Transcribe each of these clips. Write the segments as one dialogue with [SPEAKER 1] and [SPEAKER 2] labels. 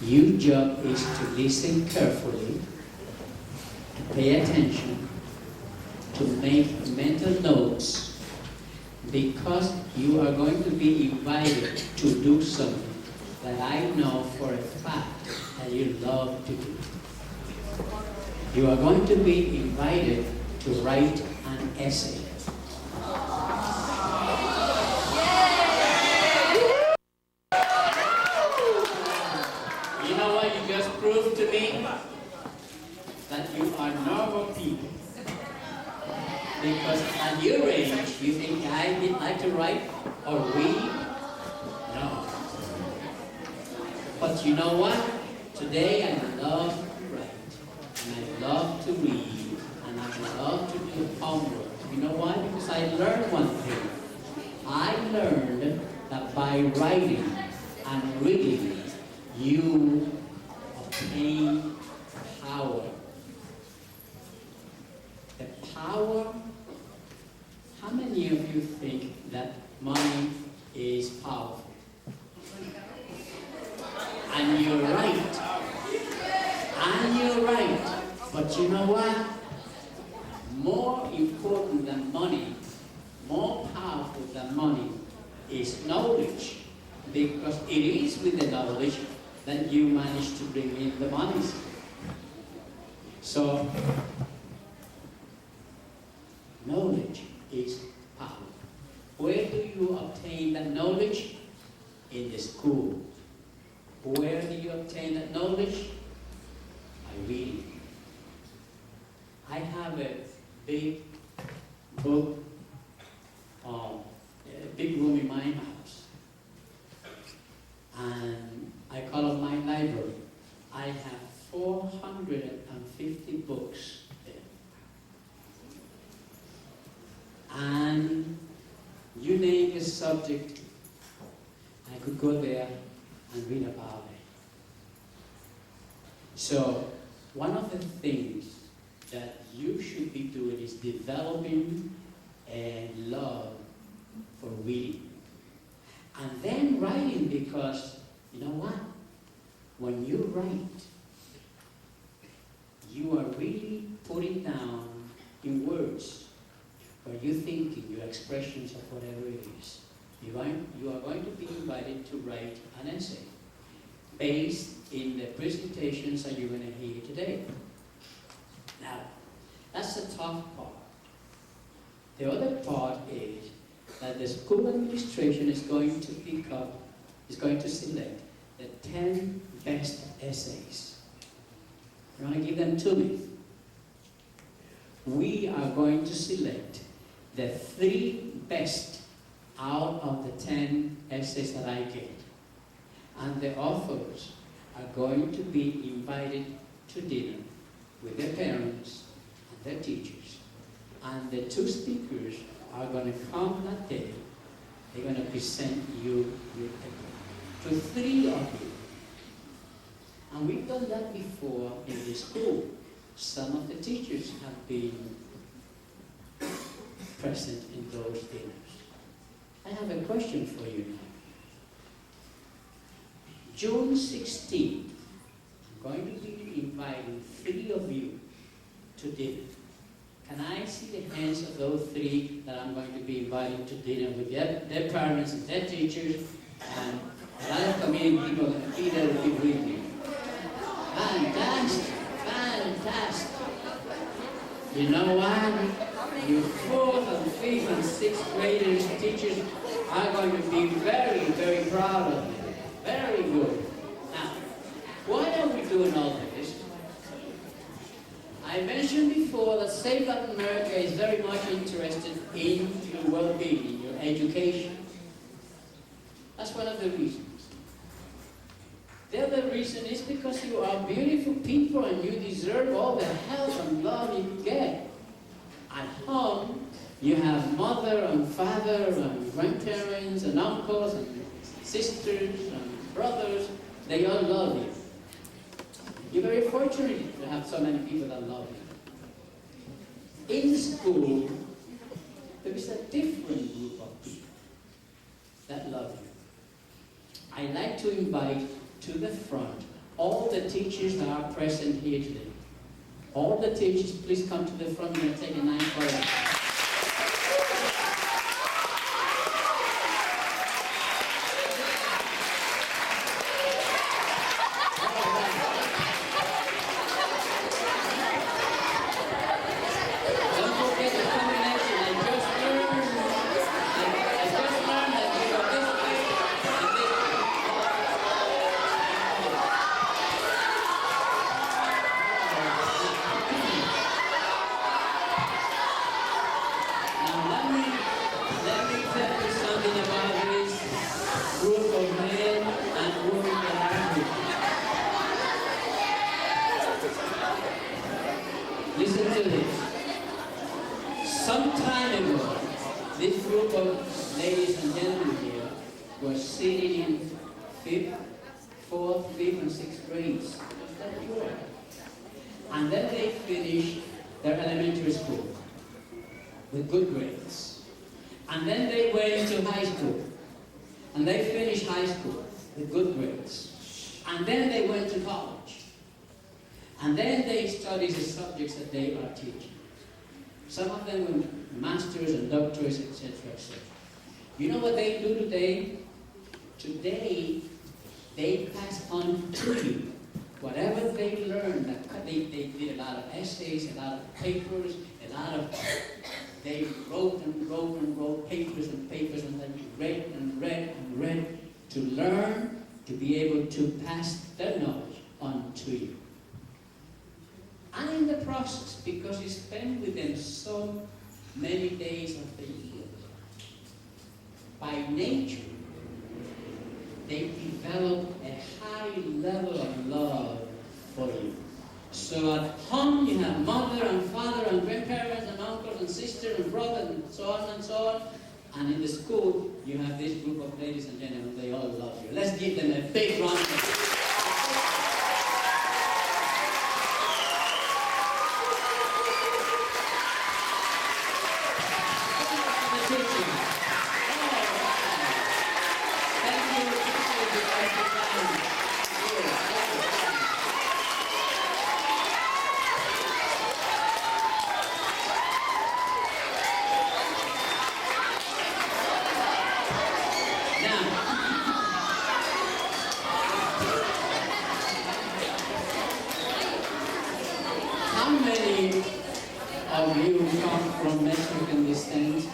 [SPEAKER 1] Your job is to listen carefully, to pay attention, to make mental notes, because you are going to be invited to do something that I know for a fact that you love to do. You are going to be invited to write an essay. You know what you just proved to me? That you are normal people. Because at your age, you think I didn't like to write or read? No. But you know what? Today I love to write, and I love to read, and I love to do homework. You know why? Because I learned one thing. I learned that by writing and reading, you obtain power. The power. How many of you think that money is powerful? And you're right. And you're right. But you know what? More important than money, more powerful than money is knowledge. Because it is with the knowledge that you manage to bring in the money. So, knowledge is power. Where do you obtain that knowledge? In the school. Where do you obtain that knowledge? By reading. I have a big book, a big room in my house. And I call it my library. I have 450 books there. And you name a subject, I could go there and read about it. So, one of the things that you should be doing is developing a love for reading. And then writing, because, you know what? When you write, you are really putting down in words what you're thinking, your expressions of whatever it is. You are going to be invited to write an essay based in the presentations that you're going to hear today. Now, that's the tough part. The other part is that the school administration is going to select the 10 best essays. You want to give them to me? We are going to select the 3 best out of the 10 essays that I get. And the authors are going to be invited to dinner with their parents and their teachers. And the 2 speakers are going to come that day. They're going to present you your paper to 3 of you. And we've done that before in the school. Some of the teachers have been present in those dinners. I have a question for you now. June 16th, I'm going to be inviting 3 of you to dinner. Can I see the hands of those 3 that I'm going to be inviting to dinner with their parents and their teachers, and a lot of community people that be there with me? Fantastic, fantastic. You know what? Your 4th and 5th and 6th graders, teachers are going to be very, very proud of you. Very good. Now, why are we doing all this? I mentioned before that Save Latin America is very much interested in your well-being, your education. That's one of the reasons. The other reason is because you are beautiful people and you deserve all the help and love you can get. At home, you have mother and father and grandparents and uncles and sisters and brothers. They all love you. You're very fortunate to have so many people that love you. In school, there is a different group of people that love you. I like to invite to the front all the teachers that are present here today. All the teachers, please come to the front and take a nice photo. Listen to this. Some time ago, this group of ladies and gentlemen here was sitting in 5th, 4th, 5th, and 6th grades. And then they finished their elementary school with good grades. And then they went to high school. And they finished high school with good grades. And then they went to college. And then they studied the subjects that they are teaching. Some of them were masters and doctors, etc., etc. You know what they do today? Today, they pass on to you whatever they learned. They did a lot of essays, a lot of papers, they wrote and wrote and wrote papers and papers, and then read and read and read to learn, to be able to pass their knowledge on to you. And in the process, because you spend with them so many days of the year, by nature, they develop a high level of love for you. So at home you have mother and father and grandparents and uncles and sisters and brothers and so on and so on. And in the school you have this group of ladies and gentlemen, they all love you. Let's give them a big round of applause. How many of you come from Mexican descent?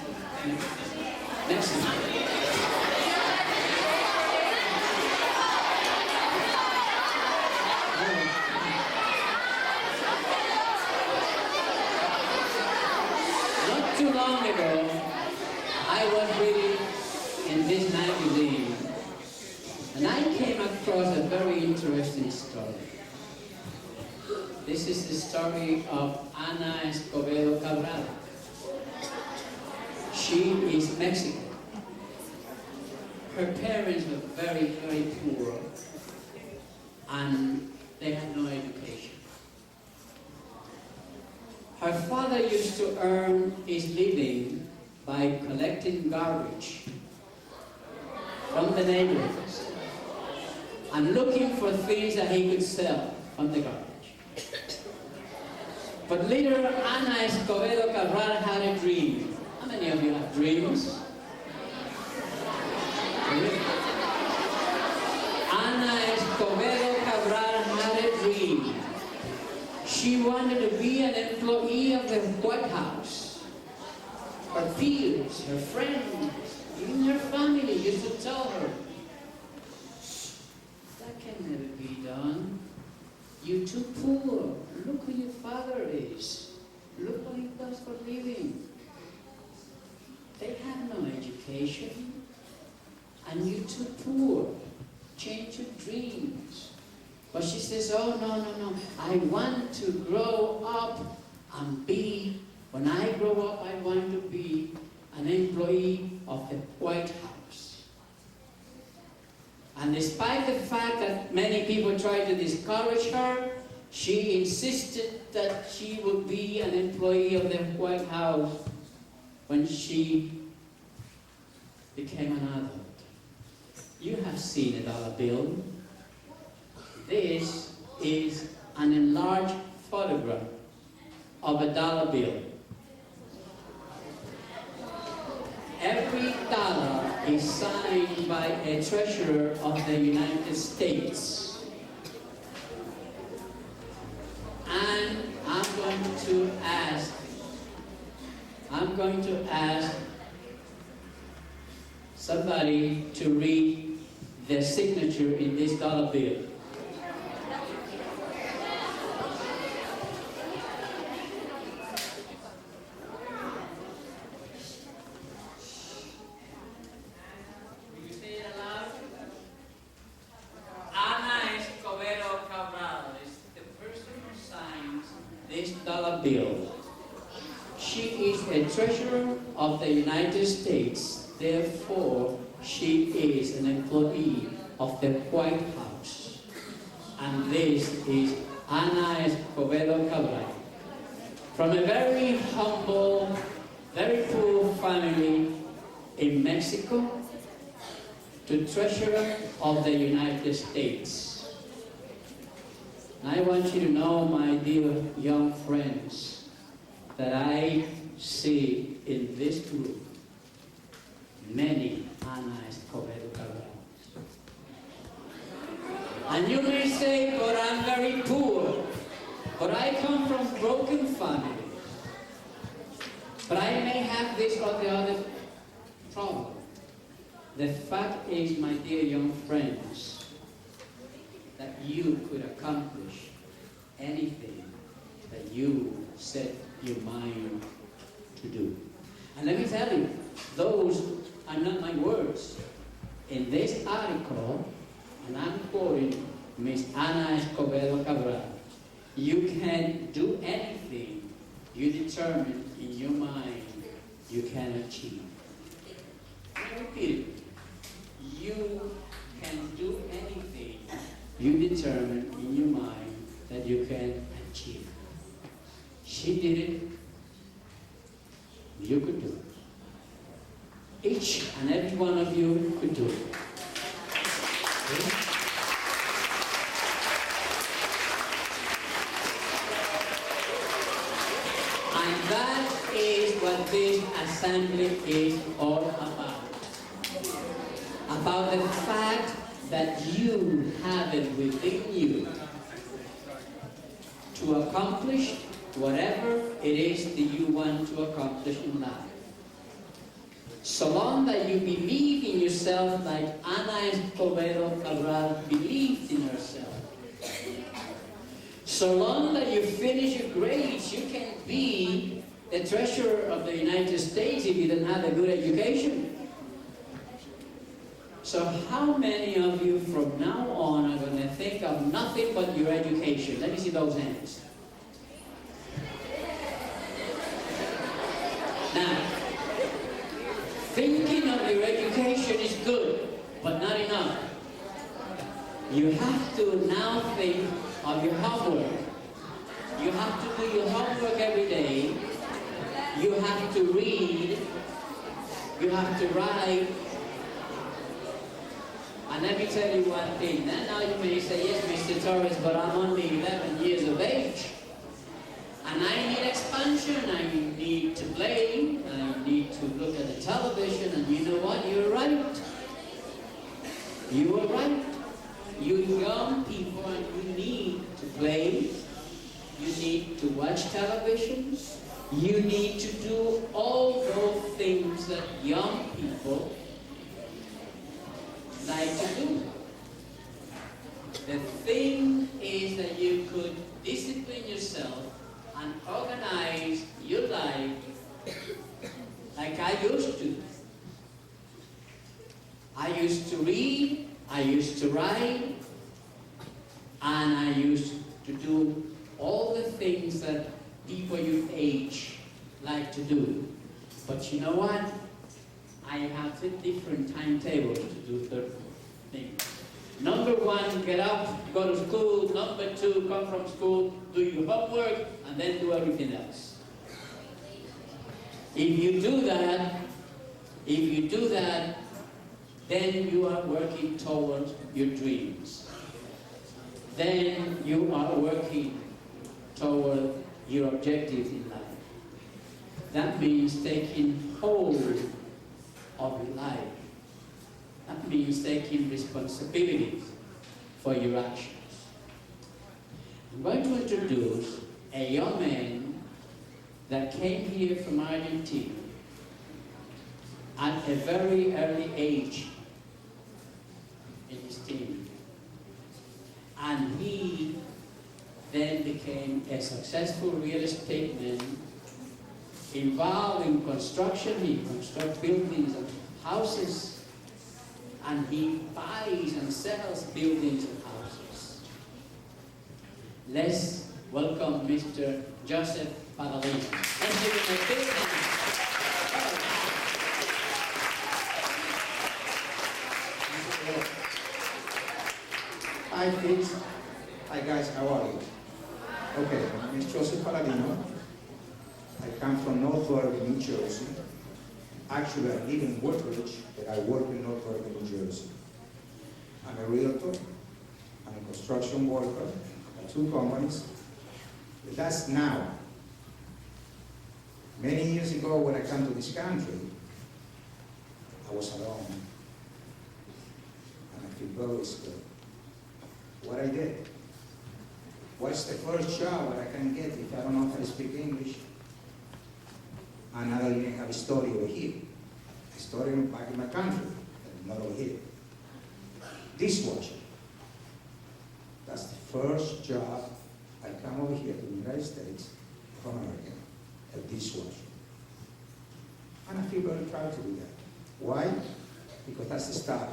[SPEAKER 1] Mexico. Not too long ago, I was reading in this magazine, and I came across a very interesting story. This is the story of Ana Escobedo Cabral. She is Mexican. Her parents were very, very poor, and they had no education. Her father used to earn his living by collecting garbage from the neighborhoods and looking for things that he could sell from the garbage. But later, Ana Escobedo Cabral had a dream. How many of you have dreams? Ana Escobedo Cabral had a dream. She wanted to be an employee of the White House. Her peers, her friends, even her family used to tell her, that can never be done. You're too poor. Look who your father is. Look what he does for a living. They have no education. And you're too poor. Change your dreams. But she says, oh, no. I want to grow up and be, when I grow up, I want to be an employee of the White House. And despite the fact that many people tried to discourage her, she insisted that she would be an employee of the White House when she became an adult. You have seen a dollar bill. This is an enlarged photograph of a dollar bill. Every dollar is signed by a treasurer of the United States. And I'm going to ask somebody to read their signature in this dollar bill. Bill. She is a treasurer of the United States, therefore she is an employee of the White House. And this is Ana Escobedo Cabral. From a very humble, very poor family in Mexico to treasurer of the United States. I want you to know, my dear young friends, that I see in this group many Ana Escobedo Cabrales. And you may say, but I'm very poor, but I come from broken families. But I may have this or the other problem. The fact is, my dear young friends, that you could accomplish anything that you set your mind to do. And let me tell you, those are not my words. In this article, and I'm quoting Miss Ana Escobedo Cabral, you can do anything you determine in your mind you can achieve. I repeat it. You can do anything you determine in your mind that you can achieve. She did it. You could do it. Each and every one of you could do it. Okay? And that is what this assembly is all about. About the fact that you have it within you to accomplish whatever it is that you want to accomplish in life. So long that you believe in yourself like Ana Escobedo Cabral believed in herself. So long that you finish your grades, you can be the treasurer of the United States if you don't have a good education. So how many of you from now on are going to think of nothing but your education? Let me see those hands. Now, thinking of your education is good, but not enough. You have to now think of your homework. You have to do your homework every day. You have to read. You have to write. And let me tell you one thing. Now you may say, yes, Mr. Torres, but I'm only 11 years of age. And I need expansion. I need to play. I need to look at the television. And you know what? You're right. You are right. You young people, and you need to play. You need to watch television. You need to do all those things that young people like to do. The thing is that you could discipline yourself and organize your life like I used to. I used to read, I used to write, and I used to do all the things that people your age like to do. But you know what? I have a different timetable to do certain things. Number one, get up, go to school. Number two, come from school, do your homework, and then do everything else. If you do that, then you are working towards your dreams. then you are working toward your objectives in life. That means taking hold of your life. That means taking responsibilities for your actions. I'm going to introduce a young man that came here from Argentina at a very early age in his teen. And he then became a successful real estate man involved in construction. He constructs buildings and houses, and he buys and sells buildings and houses. Let's welcome Mr. Joseph Padalino. Let's give him a big hand.
[SPEAKER 2] Hi kids. Hi guys, how are you? Okay, my name is Joseph Paladino. I come from North Oregon, New Jersey. Actually, I live in Woodbridge, but I work in North Oregon, New Jersey. I'm a realtor. I'm a construction worker at 2 companies. But that's now. Many years ago, when I came to this country, I was alone. And I feel very scared. What I did. What's the first job that I can get if I don't know how to speak English? And I don't even have a study over here. I studied back in my country, but not over here. Dishwasher. That's the first job I come over here to the United States of America, a dishwasher. And I feel very proud to do that. Why? Because that's the start.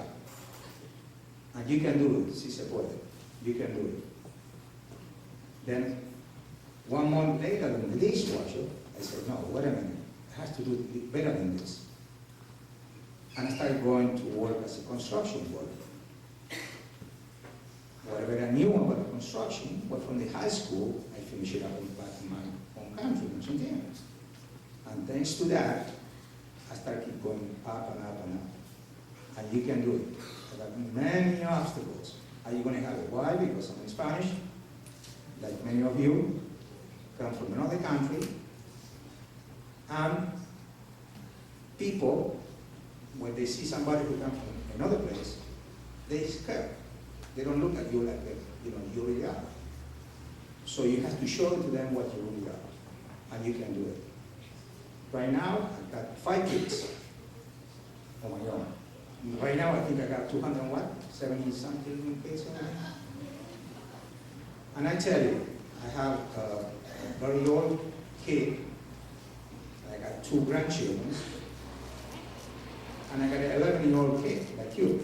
[SPEAKER 2] And you can do it, si se puede. You can do it. Then, 1 month later than the dishwasher, I said, no, wait a minute. I have to do better than this. And I started going to work as a construction worker. Whatever I knew about construction, but from the high school, I finished it up back in my home country, in Argentina. And thanks to that, I started keep going up and up and up. And you can do it. I got many obstacles. Are you going to have it? Why? Because I'm in Spanish. Like many of you, come from another country. And people, when they see somebody who comes from another place, they scare. They don't look at you like you really are. So you have to show to them what you really are, and you can do it. Right now, I've got 5 kids on my own. Right now, I think I got 70-something kids. And I tell you, I have a very old kid. I got 2 grandchildren, and I got an 11-year-old kid, like you.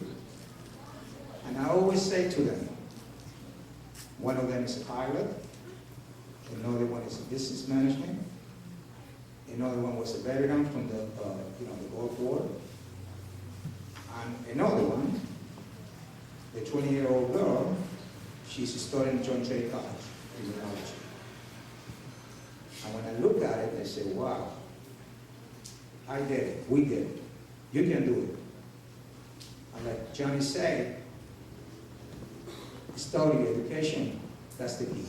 [SPEAKER 2] And I always say to them, one of them is a pilot, another one is a business management, another one was a veteran from the Gulf War, and another one, the 20-year-old girl, she's studying John Jay College, criminology. And when I look at it, I say, wow, I did it, we did it, you can do it. And like Johnny said, study, education, that's the key.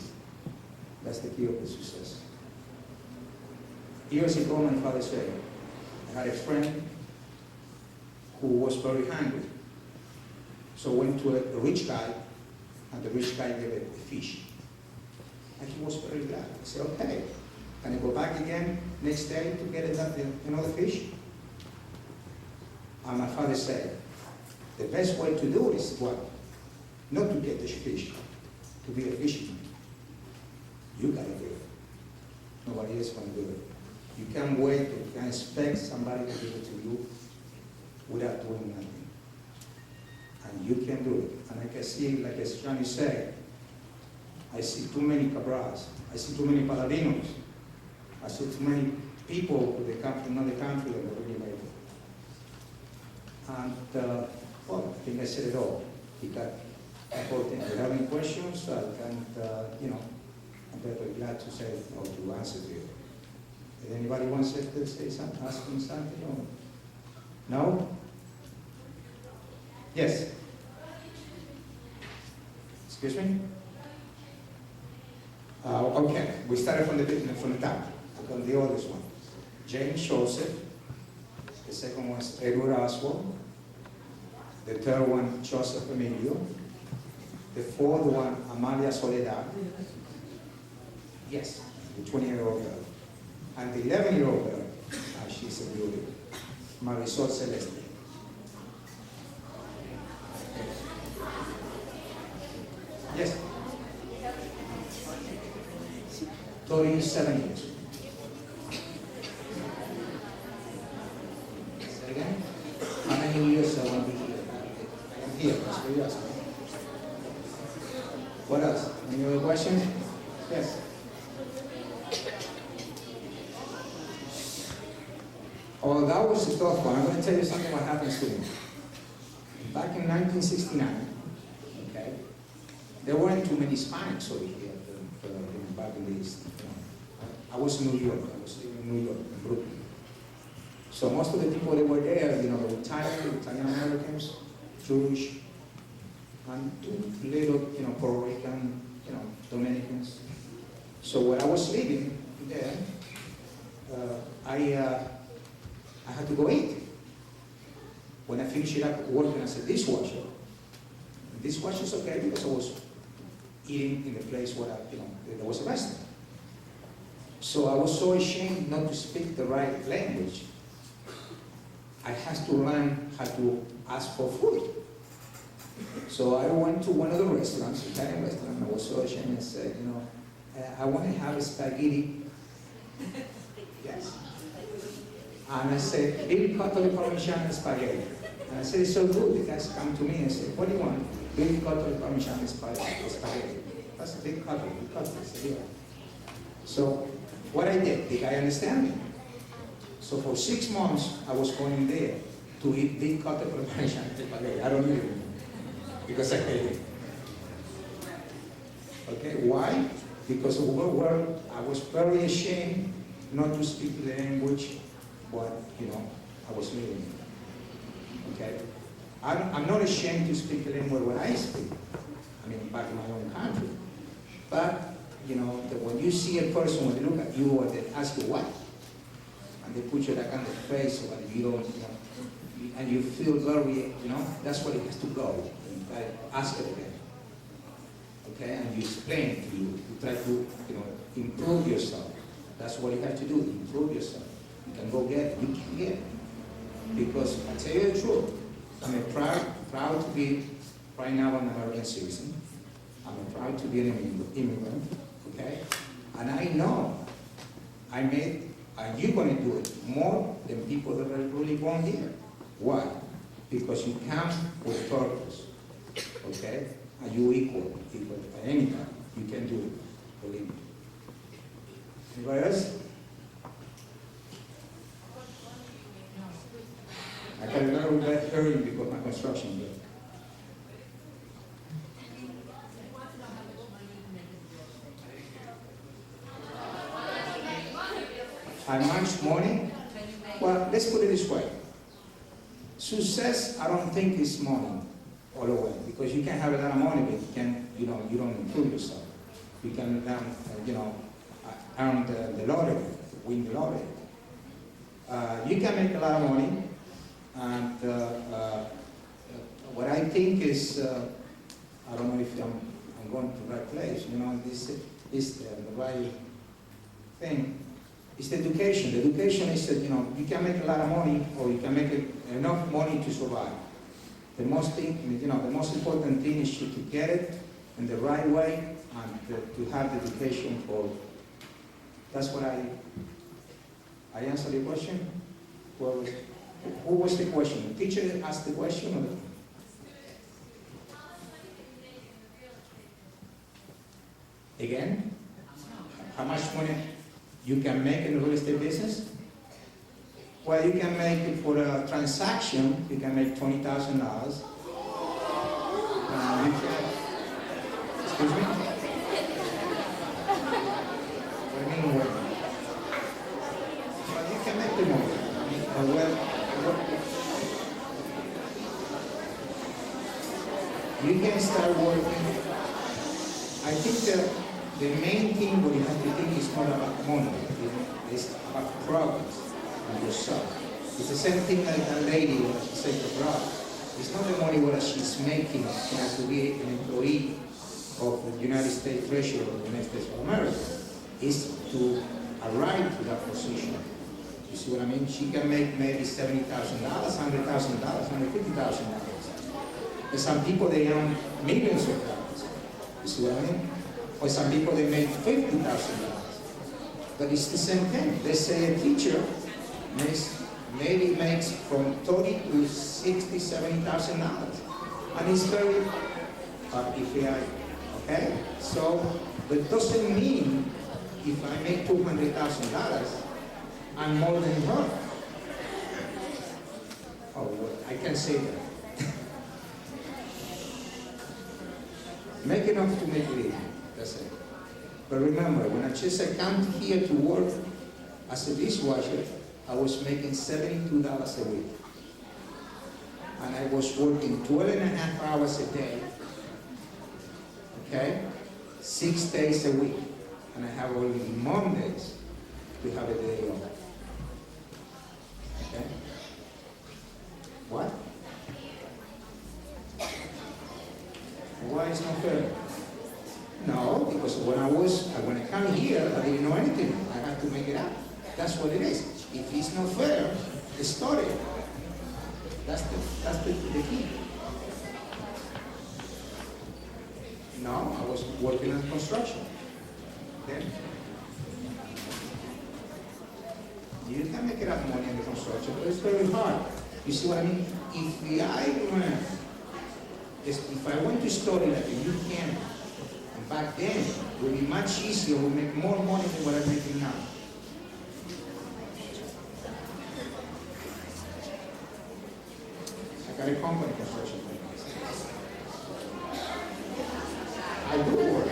[SPEAKER 2] That's the key of the success. Years ago, my father said, I had a friend who was very hungry. So went to a rich guy, and the rich guy gave him a fish. And he was very glad. He said, okay, can I go back again next day to get another fish? And my father said, the best way to do it is what? Not to get the fish, to be a fisherman. You gotta do it. Nobody else can do it. You can't wait, you can't expect somebody to give it to you without doing nothing. And you can do it. And I can see, like as Johnny said, I see too many cabras. I see too many paladinos. I see too many people who they come from another country and they really made it. And, well, I think I said it all. If you have any questions, I'm very glad to say or to answer to you. If anybody wants to say something, ask me something? Or no? Yes? Excuse me? Oh, okay. We started from the top. From the oldest one. James Joseph. The second one is Edward Oswald. The third one, Joseph Emilio. The fourth one, Amalia Soledad. Yes, the 20-year-old girl. And the 11-year-old girl, she's a beauty, Marisol Celeste. Yes? 37 years. Say again? How many years I want to be here? I am here, that's what you asked me. What else? Any other questions? Yes? Oh, that was a tough one. I'm going to tell you something what happened to me. Back in 1969, okay, there weren't too many Hispanics over here back in the East. I was in New York. I was living in New York, in Brooklyn. So most of the people that were there, they were Italian Americans, Jewish, and two little, Puerto Rican, Dominicans. So when I was living there, I had to go eat. When I finished up working as a dishwasher, dishwasher is okay because I was eating in the place where there was a restaurant. So I was so ashamed not to speak the right language. I had to learn how to ask for food. So I went to one of the restaurants, Italian restaurant, and I was so ashamed and said, I want to have a spaghetti. Yes. And I said, big cotole parmigiano spaghetti. And I said, it's so good. The guys come to me and say, what do you want? Big cotole parmigiano spaghetti. That's a big cotole. I said, yeah. So what I did, the guy understand me. So for 6 months, I was going there to eat big cotole parmigiano spaghetti. I don't eat it because I hate it. Okay, why? Because I was very ashamed not to speak the language, but I was living. Okay, I'm not ashamed to speak the language when I speak. I mean, back in my own country. But when you see a person, when they look at you or they ask you what, and they put you that kind of face, or you don't, and you feel very, that's what it has to go. Ask it again. Okay, and you explain it to you. You try to, improve yourself. That's what you have to do, improve yourself. You can go get it. You can get it. Because I tell you the truth, I'm proud to be right now an American citizen. I'm proud to be an immigrant. Okay, and I know and you're going to do it more than people that are really born here. Why? Because you come with purpose. Okay, and you equal at any time. You can do it. Believe me. Anybody else? I got a little bit early because my construction bill. How much money? Well, let's put it this way. Success, I don't think is money all the way, because you can have a lot of money, but you don't improve yourself. You can earn the lottery, win the lottery. You can make a lot of money, and what I think is, I don't know if I'm going to the right place. This is the right thing. It's the education. The education is that you can make a lot of money, or you can make enough money to survive. The most important thing is to get it in the right way and to have the education for. That's what I answered the question. Who was the question? The teacher asked the question, or again? How much money you can make in the real estate business? Well, you can make it for a transaction, you can make $20,000. Excuse me? What do you mean, what? Well, you can make the money. You can start working. I think that the main thing what you have to think is not about money. It's about progress and yourself. It's the same thing like that lady when she said abroad. It's not the money what she's making, you know, to be an employee of the United States Treasury of the United States of America. It's to arrive to that position. You see what I mean? She can make maybe $70,000, $100,000, $150,000. But some people, they earn millions of dollars. You see what I mean? Or some people, they make $50,000. But it's the same thing. They say a teacher maybe makes from $30,000 to $60,000, $70,000. And it's very RPI, okay? So, that doesn't mean if I make $200,000, I'm more than her. Oh, well, I can't say that. Make enough to make it easy, that's it. But remember, when I come here to work as a dishwasher, I was making $72 a week. And I was working 12.5 hours a day, okay? 6 days a week. And I have only Mondays to have a day off. Okay? What? Why is not fair? No, because when I come here, I didn't know anything. I had to make it up. That's what it is. If it's not fair, start it. That's the key. No, I was working on construction. Okay? You can make it up money in the construction, but it's very hard. You see what I mean? If I went to study like you can, and back then, it would be much easier, we make more money than what I'm making now. I got a company construction business. I do work.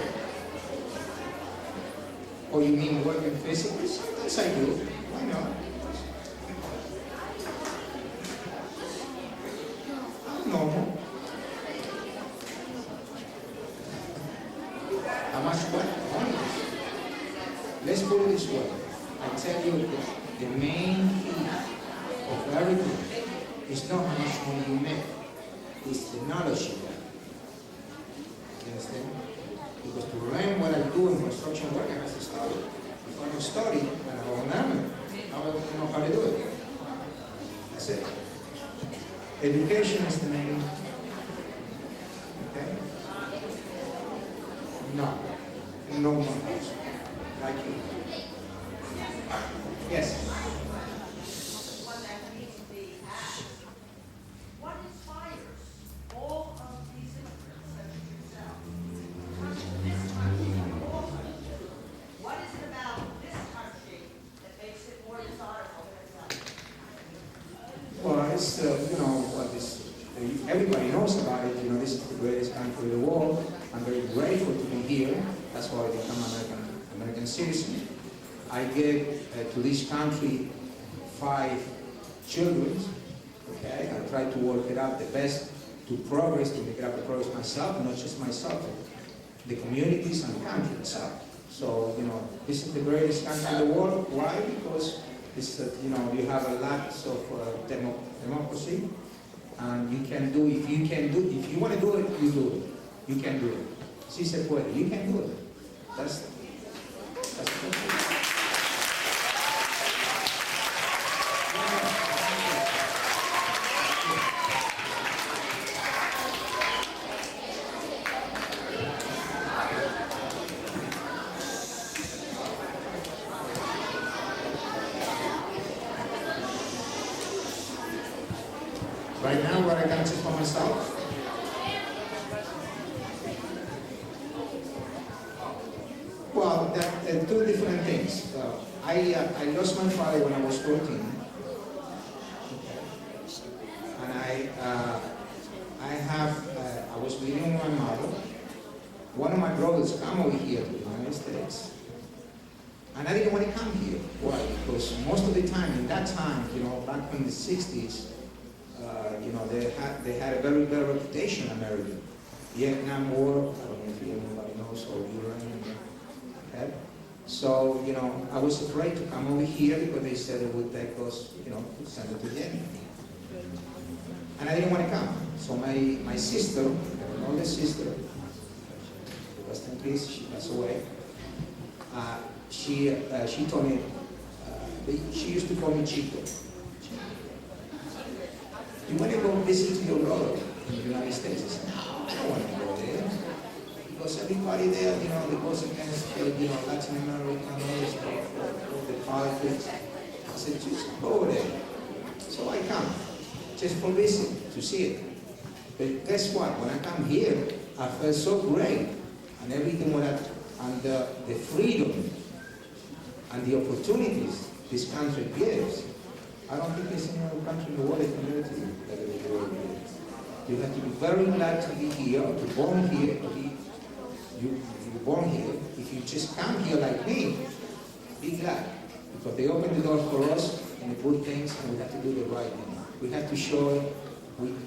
[SPEAKER 2] Oh, you mean working physically? Sometimes I do. Why not? I'm normal. How much what? Honest. Let's put it this way. I tell you the main key of everything is not how much money you make. It's the knowledge you have. You understand? Because to learn what I do in construction work, I have to study. If I don't study, and I don't learn it, I don't know how to do it. That's it. Education is the main. Okay? No more. Like you. Yes.
[SPEAKER 3] What inspires all of these immigrants such as yourself to come to this country and all of you? What is it about this country that makes it more desirable than its own?
[SPEAKER 2] Well, it's, everybody knows about it. You know, this is the greatest country in the world. I'm very grateful to be here. That's why I become American citizen. I gave to this country 5 children. Okay, I try to work it out the best to progress, to make it up the progress myself, not just myself, the communities and the country itself. So, this is the greatest country in the world. Why? Because it's, you have a lot of democracy, and you can do, if you want to do it, you do it. You can do it. Si se puede, you can do it. That's right now, what I can choose for myself. Well, there are 2 different things. I lost my father when I was 14, and I was living with my mother. One of my brothers came over here to the United States, and I didn't want to come here. Why? Because most of the time, in that time, back in the 60s, they had a very bad reputation in America. Vietnam War, I don't know if anybody knows, or Iran. So, I was afraid to come over here because they said it would take us, to send it to them. And I didn't want to come. So my sister, my older sister, rest in peace, she passed away. She told me, she used to call me Chico. You want to go visit your brother in the United States? I said, no, I don't want to go there. Because everybody there, they goes against, Latin American, all the politics. I said, just go there. So I come, just for visit, to see it. But guess what? When I come here, I felt so great. And everything and the freedom and the opportunities this country gives. I don't think there's any other country in the world that can do it to you. You have to be very glad to be here, to be born here, you're born here. If you just come here like me, be glad. Because they open the door for us and the good things, and we have to do the right thing. We have to show it.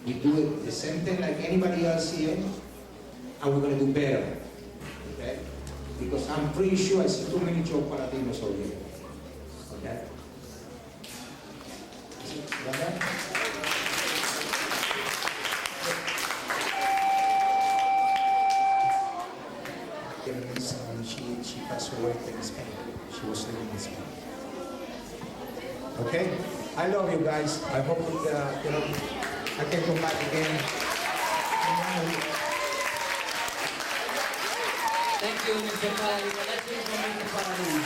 [SPEAKER 2] We do it the same thing like anybody else here, and we're going to do better. Okay? Because I'm pretty sure I see too many chocolateros over here. Okay? She passed away in Spain. She was living in Spain. Okay? I love you guys. I hope that, I can come back again.
[SPEAKER 1] Thank you, Mr. Palladino. Let's hear from Mr. Palladino.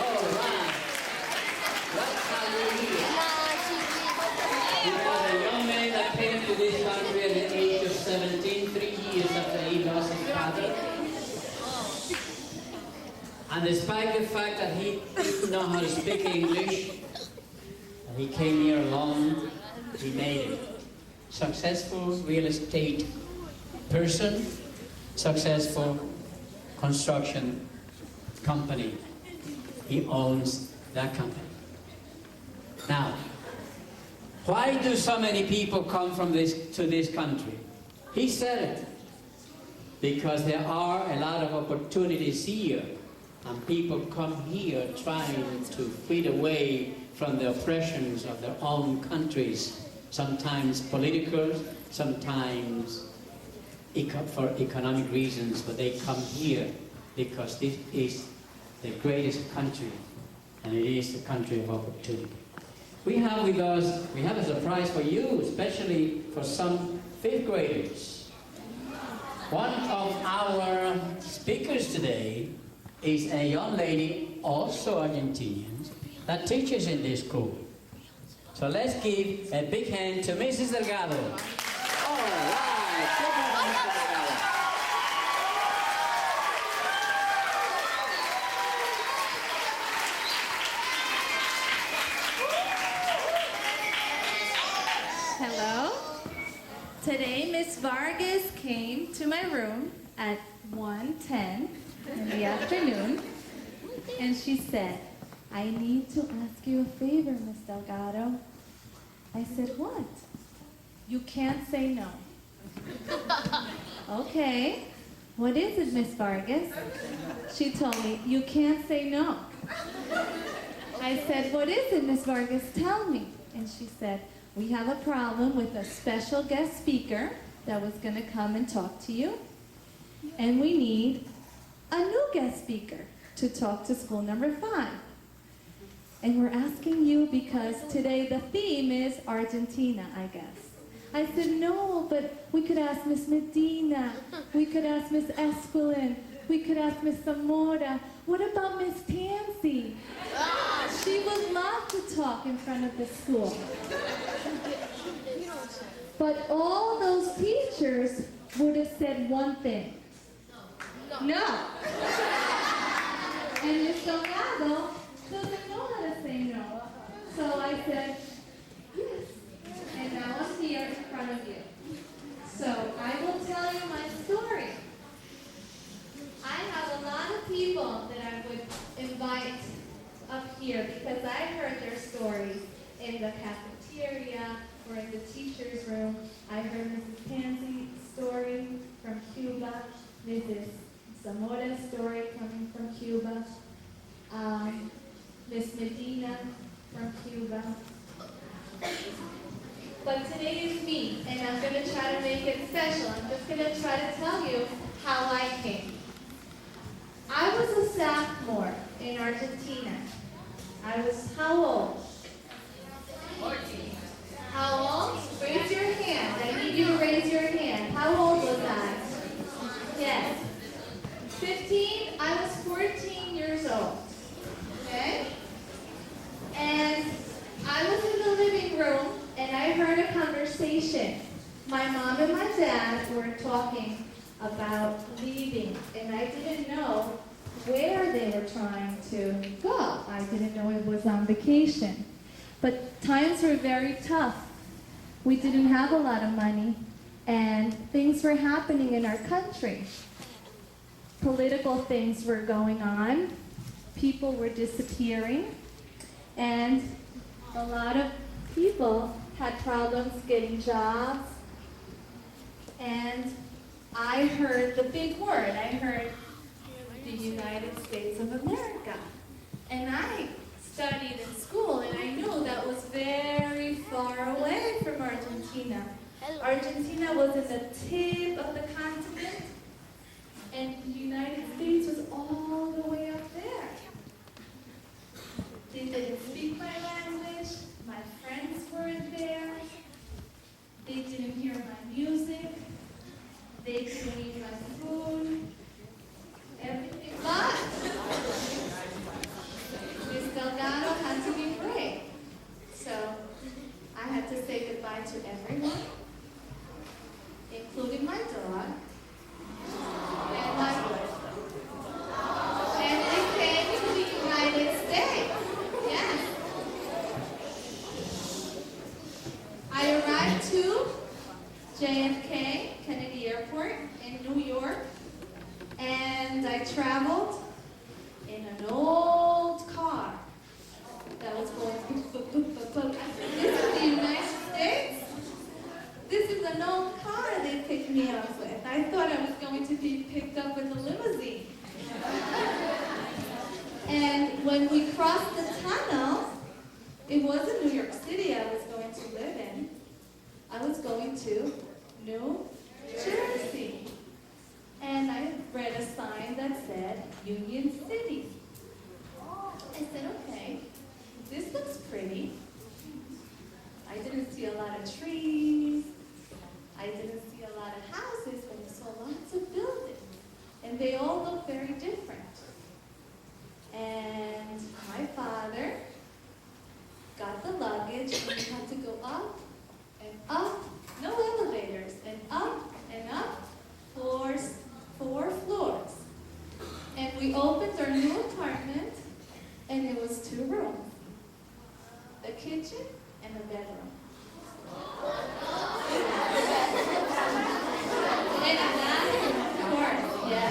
[SPEAKER 1] All right. What hallelujah. He was a young man that came to this country at the age of 17, 3 years after he lost his father. And despite the fact that he didn't know how to speak English, and he came here alone, he made it. Successful real estate person, successful construction company. He owns that company. Now, why do so many people come to this country? He said it. Because there are a lot of opportunities here, and people come here trying to flee away from the oppressions of their own countries, sometimes political, sometimes for economic reasons, but they come here because this is the greatest country, and it is the country of opportunity. We have with us, we have a surprise for you, especially for some 5th graders. One of our speakers today is a young lady, also Argentinian, that teaches in this school. So let's give a big hand to Mrs. Delgado. All right, give her a hand, Mrs. Delgado.
[SPEAKER 4] Hello. Today, Miss Vargas came to my room at 1:10 in the afternoon, and she said, I need to ask you a favor, Miss Delgado. I said, what? You can't say no. Okay. What is it, Miss Vargas? She told me, you can't say no. I said, what is it, Miss Vargas? Tell me. And she said, we have a problem with a special guest speaker that was going to come and talk to you. And we need a new guest speaker to talk to school number 5. And we're asking you because today the theme is Argentina, I guess. I said, no, but we could ask Miss Medina, we could ask Miss Esquilin, we could ask Miss Zamora. What about Miss Tansy? She would love to talk in front of the school. But all those teachers would have said one thing. No. And Miss Delgado doesn't know how to say no. So I said, yes. And now I'm here in front of you. So I will tell you my story. I have a lot of people that I would invite up here because I heard their stories in the cafeteria or in the teacher's room. I heard Mrs. Tansey's story from Cuba, Mrs. Zamora's story coming from Cuba. try to tell you how I came. I was a sophomore in Argentina. I was how old? 14. How old? Raise your hand. I need you to raise your hand. How old was I? Yes. 15? I was 14 years old. Okay? And I was in the living room and I heard a conversation. My mom and my dad were talking about leaving, and I didn't know where they were trying to go. I didn't know it was on vacation. But times were very tough. We didn't have a lot of money, and things were happening in our country. Political things were going on. People were disappearing, and a lot of people had problems getting jobs. And I heard the big word. I heard the United States of America. And I studied in school, and I knew that was very far away from Argentina. Argentina was in the tip of the continent, and the United States was all the way up there. They didn't speak my language. My friends weren't there. They didn't hear my music. They didn't eat my food. Everything. But Miss Delgado had to be brave. So I had to say goodbye to everyone, including my dog. And we came to the United States. Yes. I arrived to JFK, Kennedy Airport in New York, and I traveled in an old car that was going boop, boop, boop, boop, boop. I said, this is the United States? This is an old car they picked me up with. I thought I was going to be picked up with a limousine. And when we crossed the tunnel, it wasn't New York City I was going to live in. I was going to New Jersey. And I read a sign that said Union City. I said, okay, this looks pretty. I didn't see a lot of trees. I didn't see a lot of houses, but I saw lots of buildings. And they all look very different. And my father got the luggage, and we had to go up and up, no elevators, and up, four floors. And we opened our new apartment, and it was 2 rooms, a kitchen and a bedroom. And that, of course, yeah.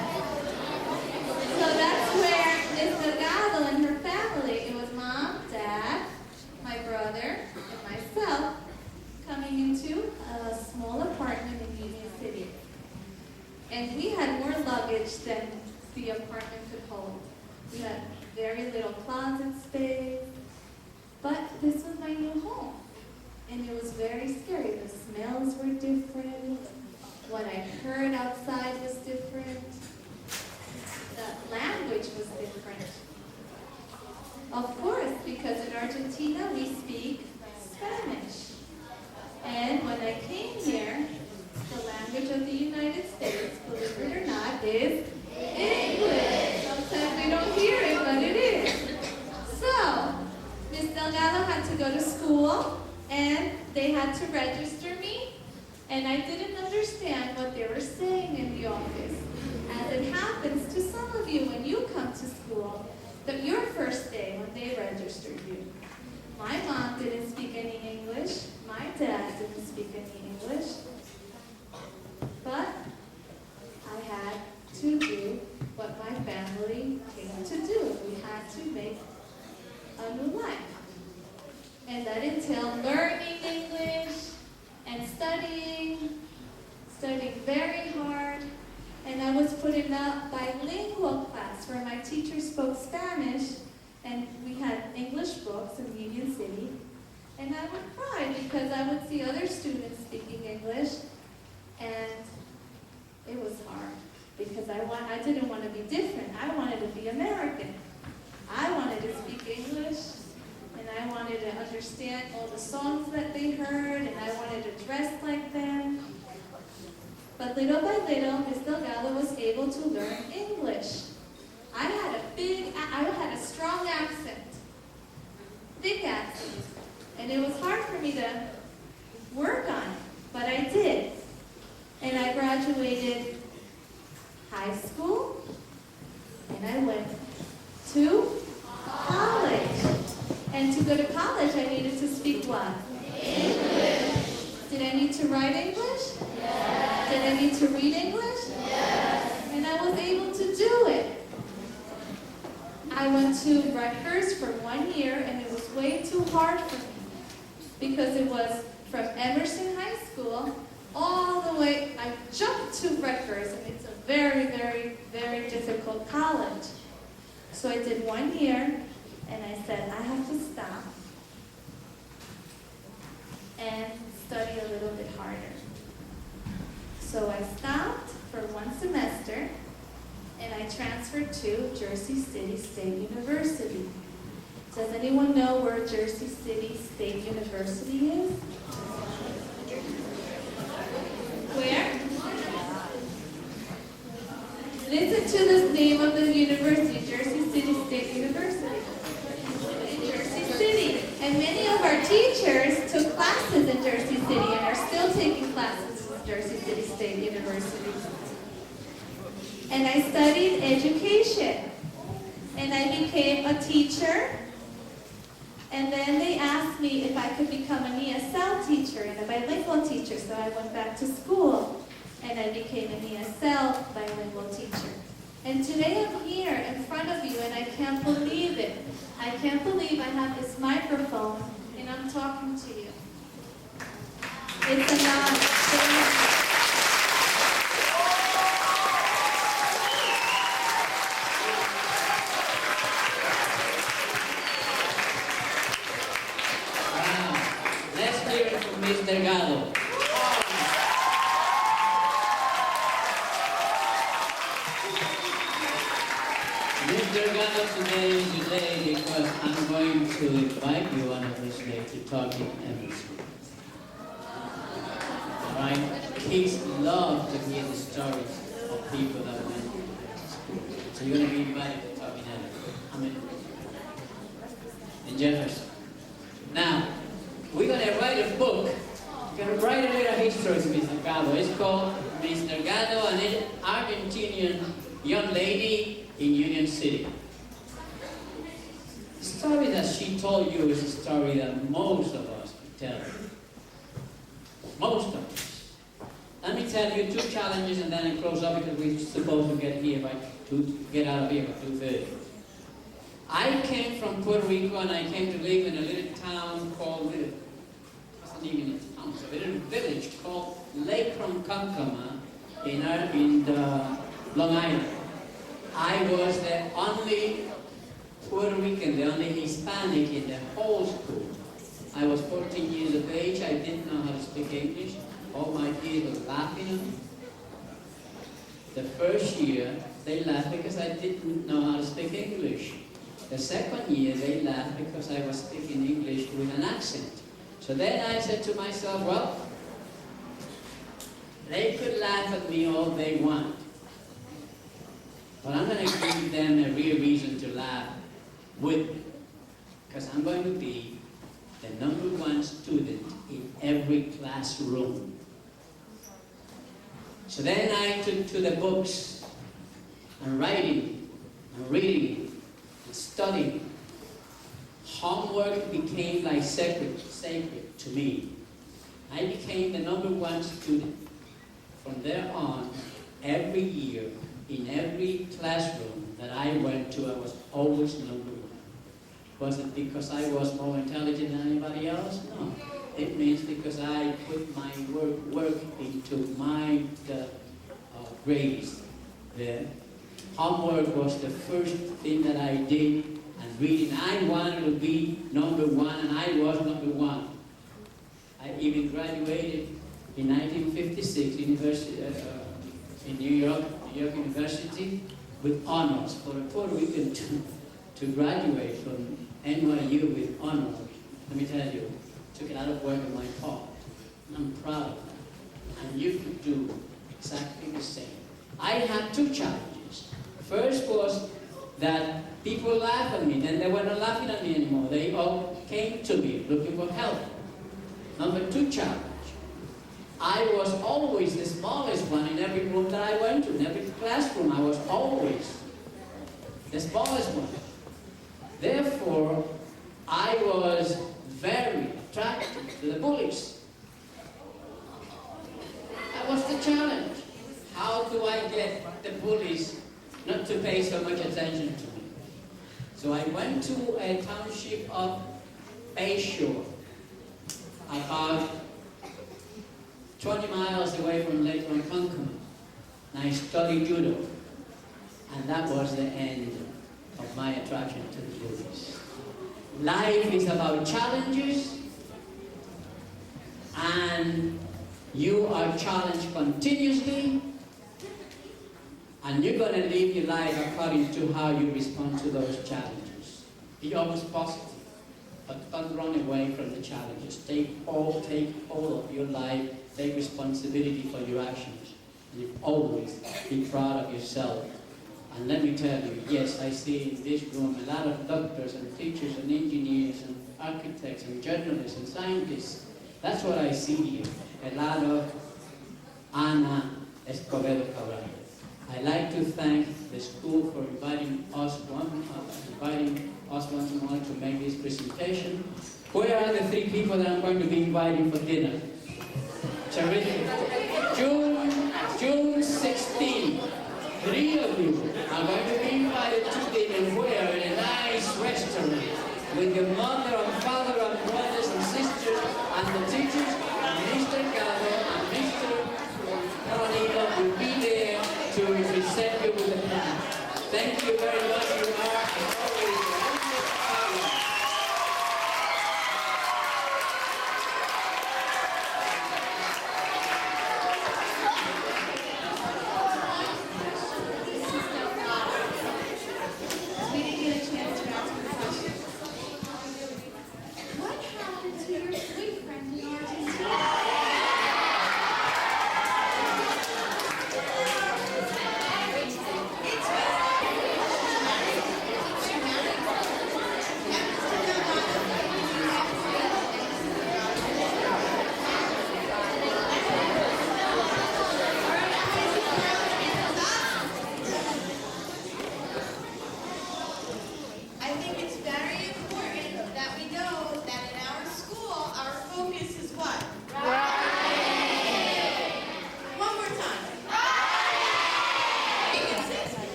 [SPEAKER 4] So that's where Miss Delgado and her family, it was mom, dad, my brother, and myself, coming into a small apartment in Union City. And we had more luggage than the apartment could hold. We had very little closet space, but this was my new home. And it was very scary. The smells were different. What I heard outside was different. The language was different. Of course, because in Argentina we speak Spanish. And when I came here, the language of the United States, believe it or not, is English. Sometimes we don't hear it, but it is. So, Miss Delgado had to go to school, and they had to register me, and I didn't understand what they were saying in the office. As it happens to some of you when you come to school, that your first day when they registered you. My mom didn't speak any English. My dad didn't speak any English. But I had to do what my family came to do. We had to make a new life. And that entailed learning English and studying very hard. And I was put in a bilingual class where my teacher spoke Spanish, and we had English books in Union City. And I would cry because I would see other students speaking English, and because I didn't want to be different. I wanted to be American. I wanted to speak English, and I wanted to understand all the songs that they heard, and I wanted to dress like them. But little by little, Miss Delgado was able to learn English. I had a strong accent, thick accent, and it was hard for me to work on it, but I did. And I graduated high school, and I went to college. And to go to college, I needed to speak what? English. Did I need to write English? Yes. Did I need to read English? Yes. And I was able to do it. I went to Rutgers for 1 year, and it was way too hard for me because it was from Emerson High School all the way. I jumped to Rutgers, and it's a very, very, very difficult college. So I did 1 year, and I said, I have to stop and study a little bit harder. So I stopped for 1 semester, and I transferred to Jersey City State University. Does anyone know where Jersey City State University is? Where? Listen to the name of the university, Jersey City State University. In Jersey City. And many of our teachers took classes in Jersey City and are still taking classes in Jersey City State University. And I studied education. And I became a teacher. And then they asked me if I could become an ESL teacher and a bilingual teacher. So I went back to school and I became an ESL bilingual teacher. And today I'm here in front of you and I can't believe it. I can't believe I have this microphone and I'm talking to you. It's an honor.
[SPEAKER 1] Miss Delgado. Miss Delgado today is your day because I'm going to invite you on this day to talk in Emerson. Alright? Kids love to hear the stories of people that went to school. So you're going to be invited to talk in Emerson. Amen. In Jefferson. Now, we're going to write a book. We're going to write a little history of Miss Delgado. It's called Miss Delgado, an Argentinian young lady in Union City. The story that she told you is a story that most of us tell. Most of us. Let me tell you 2 challenges and then I close up because we're supposed to get out of here by 2:30. I came from Puerto Rico and I came to live in a little town called, it wasn't even a town, it's a little village called Lake Ronkonkoma in Long Island. I was the only Puerto Rican, the only Hispanic in the whole school. I was 14 years of age, I didn't know how to speak English. All my kids were laughing at me. The first year, they laughed because I didn't know how to speak English. The second year, they laughed because I was speaking English with an accent. So then I said to myself, well, they could laugh at me all they want, but I'm going to give them a real reason to laugh with me, because I'm going to be the #1 student in every classroom. So then I took to the books and writing and reading and studying. Homework became like sacred to me. I became the #1 student. From there on, every year, in every classroom that I went to, I was always #1. Was it because I was more intelligent than anybody else? No. It means because I put my work into my grades there. Homework was the first thing that I did, and reading. I wanted to be #1, and I was #1. I even graduated in 1956, University in New York, New York University with honors. For a Puerto Rican to graduate from NYU with honors, let me tell you, took a lot of work on my part. And I'm proud of that. And you could do exactly the same. I had two challenges. First was that people laughed at me, then they were not laughing at me anymore. They all came to me looking for help. Number two challenge. I was always the smallest one in every room that I went to. In every classroom, I was always the smallest one. Therefore, I was very attracted to the bullies. That was the challenge. How do I get the bullies not to pay so much attention to me? So I went to a township of Bayshore, about 20 miles away from Lake Ronkonkoma, and I studied judo. And that was the end of my attraction to the bullies. Life is about challenges, and you are challenged continuously, and you're going to live your life according to how you respond to those challenges. Be always positive, but don't run away from the challenges. Take hold of your life, take responsibility for your actions, and you always be proud of yourself. And let me tell you, yes, I see in this room a lot of doctors and teachers and engineers and architects and journalists and scientists. That's what I see here. A lot of Ana Escobedo Cabral. I'd like to thank the school for inviting us once more to make this presentation. Where are the three people that I'm going to be inviting for dinner? Terrific. June 16. 3 of you are going to be invited to dinner where? In a nice restaurant with your mother and father and brothers and sisters and the teachers, and Mr. Cado and Mr. Carolino will be there to present you with the plan. Thank you very much. You are, as always,